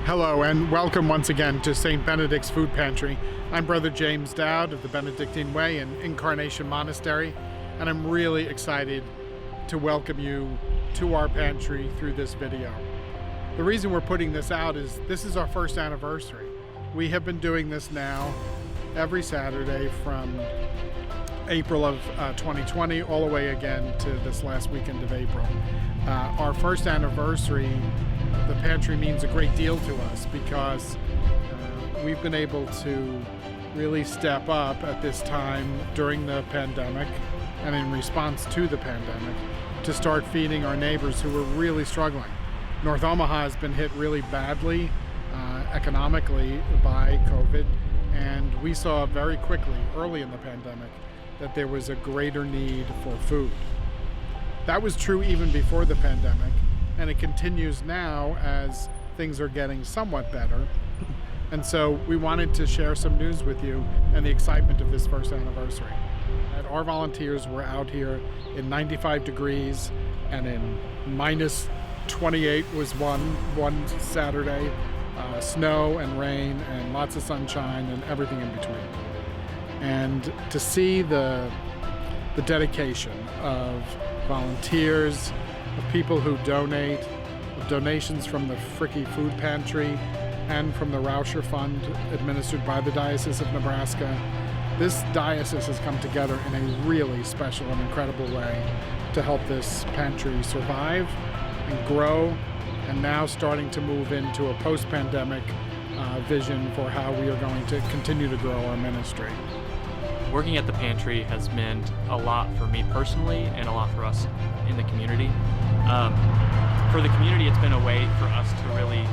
Hello and welcome once again to St. Benedict's Food Pantry. I'm Brother James Dowd of the Benedictine Way in Incarnation Monastery, and I'm really excited to welcome you to our pantry through this video. The reason we're putting this out is this is our first anniversary. We have been doing this now every Saturday from April of 2020 all the way again to this last weekend of April. Our first anniversary, the pantry means a great deal to us because we've been able to really step up at this time during the pandemic and in response to the pandemic to start feeding our neighbors who were really struggling. North Omaha has been hit really badly economically by COVID, and we saw very quickly early in the pandemic that there was a greater need for food. That was true even before the pandemic, and it continues now as things are getting somewhat better. And so we wanted to share some news with you and the excitement of this first anniversary. And our volunteers were out here in 95 degrees and in minus 28 was one Saturday, snow and rain and lots of sunshine and everything in between. And to see the dedication of volunteers, of people who donate, of donations from the Fricky Food Pantry and from the Rauscher Fund administered by the Diocese of Nebraska. This diocese has come together in a really special and incredible way to help this pantry survive and grow, and now starting to move into a post-pandemic vision for how we are going to continue to grow our ministry. Working at the pantry has meant a lot for me personally and a lot for us in the community. For the community, it's been a way for us to really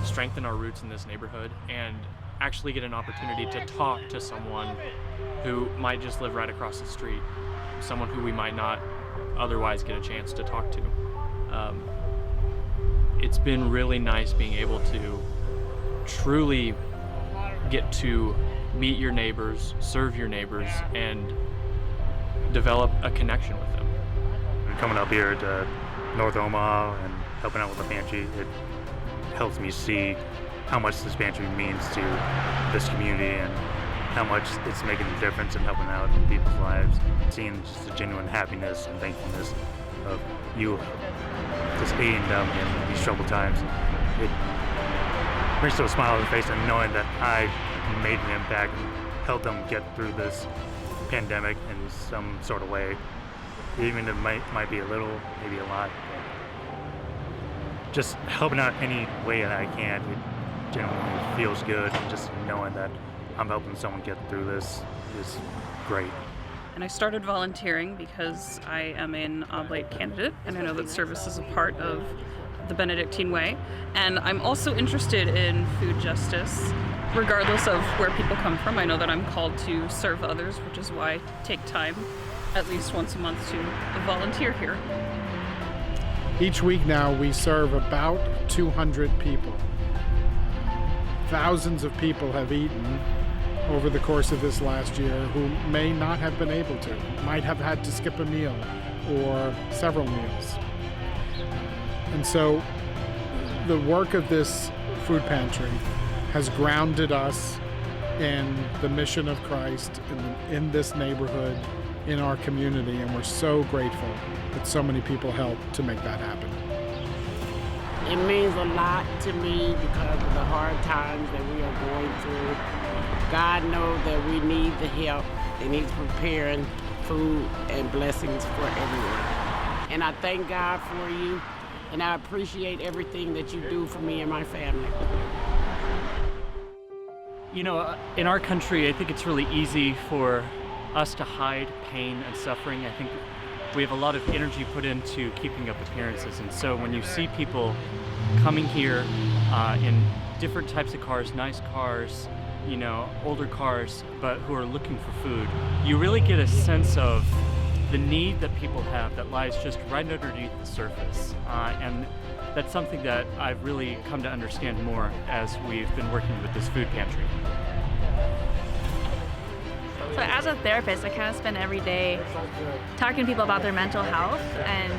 strengthen our roots in this neighborhood and actually get an opportunity to talk to someone who might just live right across the street, someone who we might not otherwise get a chance to talk to. It's been really nice being able to truly get to meet your neighbors, serve your neighbors, and develop a connection with them. Coming up here to North Omaha and helping out with the pantry, it helps me see how much this pantry means to this community and how much it's making a difference in helping out in people's lives. Seeing just the genuine happiness and thankfulness of you just aiding them in these troubled times. It brings to a smile on the face and knowing that I made an impact and helped them get through this pandemic in some sort of way. Even if it might be a little, maybe a lot. Just helping out any way that I can, it genuinely feels good. Just knowing that I'm helping someone get through this is great. And I started volunteering because I am an oblate candidate, and I know that service is a part of the Benedictine Way. And I'm also interested in food justice, regardless of where people come from. I know that I'm called to serve others, which is why I take time at least once a month to volunteer here. Each week now we serve about 200 people. Thousands of people have eaten over the course of this last year who may not have been able to, might have had to skip a meal or several meals. And so the work of this food pantry has grounded us in the mission of Christ in this neighborhood, in our community, and we're so grateful that so many people helped to make that happen. It means a lot to me because of the hard times that we are going through. God knows that we need the help, and He's preparing food and blessings for everyone. And I thank God for you, and I appreciate everything that you do for me and my family. You know, in our country, I think it's really easy for us to hide pain and suffering. I think we have a lot of energy put into keeping up appearances, and so when you see people coming here in different types of cars, nice cars, you know, older cars, but who are looking for food, you really get a sense of the need that people have that lies just right underneath the surface. And that's something that I've really come to understand more as we've been working with this food pantry. So as a therapist, I kind of spend every day talking to people about their mental health and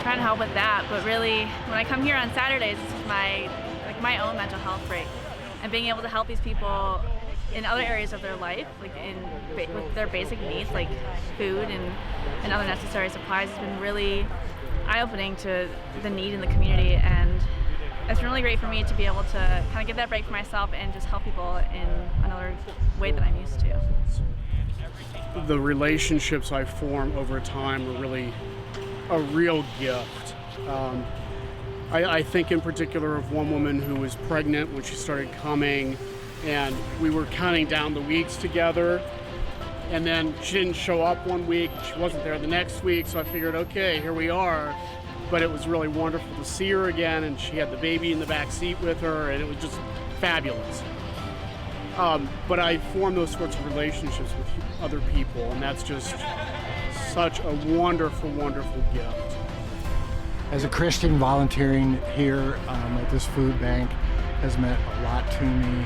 trying to help with that. But really, when I come here on Saturdays, this is my my own mental health break, and being able to help these people in other areas of their life, like with their basic needs like food and other necessary supplies, has been really eye-opening to the need in the community, and it's been really great for me to be able to kind of get that break for myself and just help people in another way that I'm used to. The relationships I form over time are really a real gift. I think in particular of one woman who was pregnant when she started coming, and we were counting down the weeks together, and then she didn't show up one week, she wasn't there the next week, so I figured, okay, here we are. But it was really wonderful to see her again, and she had the baby in the back seat with her, and it was just fabulous. But I formed those sorts of relationships with other people, and that's just such a wonderful, wonderful gift. As a Christian, volunteering here at this food bank has meant a lot to me.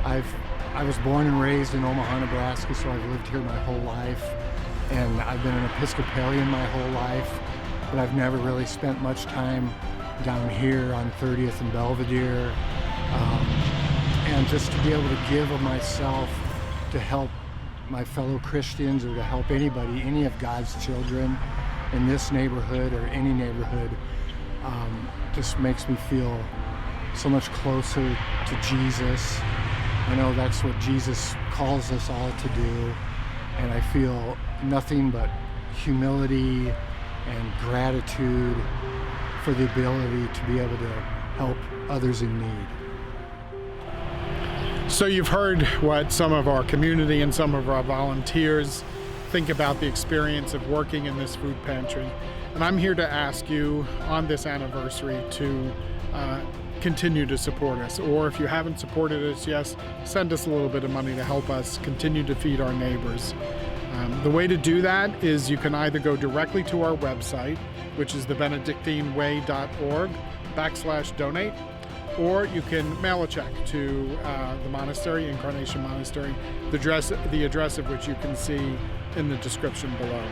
I was born and raised in Omaha, Nebraska, so I've lived here my whole life, and I've been an Episcopalian my whole life, but I've never really spent much time down here on 30th and Belvedere, and just to be able to give of myself to help my fellow Christians or to help anybody, any of God's children in this neighborhood or any neighborhood, just makes me feel so much closer to Jesus. I know that's what Jesus calls us all to do, and I feel nothing but humility and gratitude for the ability to be able to help others in need. So you've heard what some of our community and some of our volunteers think about the experience of working in this food pantry. And I'm here to ask you on this anniversary to continue to support us, or if you haven't supported us yet, send us a little bit of money to help us continue to feed our neighbors. The way to do that is you can either go directly to our website, which is thebenedictineway.org/donate, or you can mail a check to the monastery, Incarnation Monastery, the address of which you can see in the description below.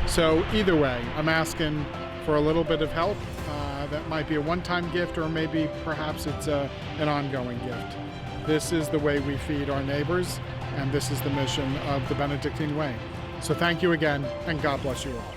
So either way, I'm asking for a little bit of help. That might be a one-time gift, or maybe perhaps it's an ongoing gift. This is the way we feed our neighbors, and this is the mission of the Benedictine Way. So thank you again, and God bless you all.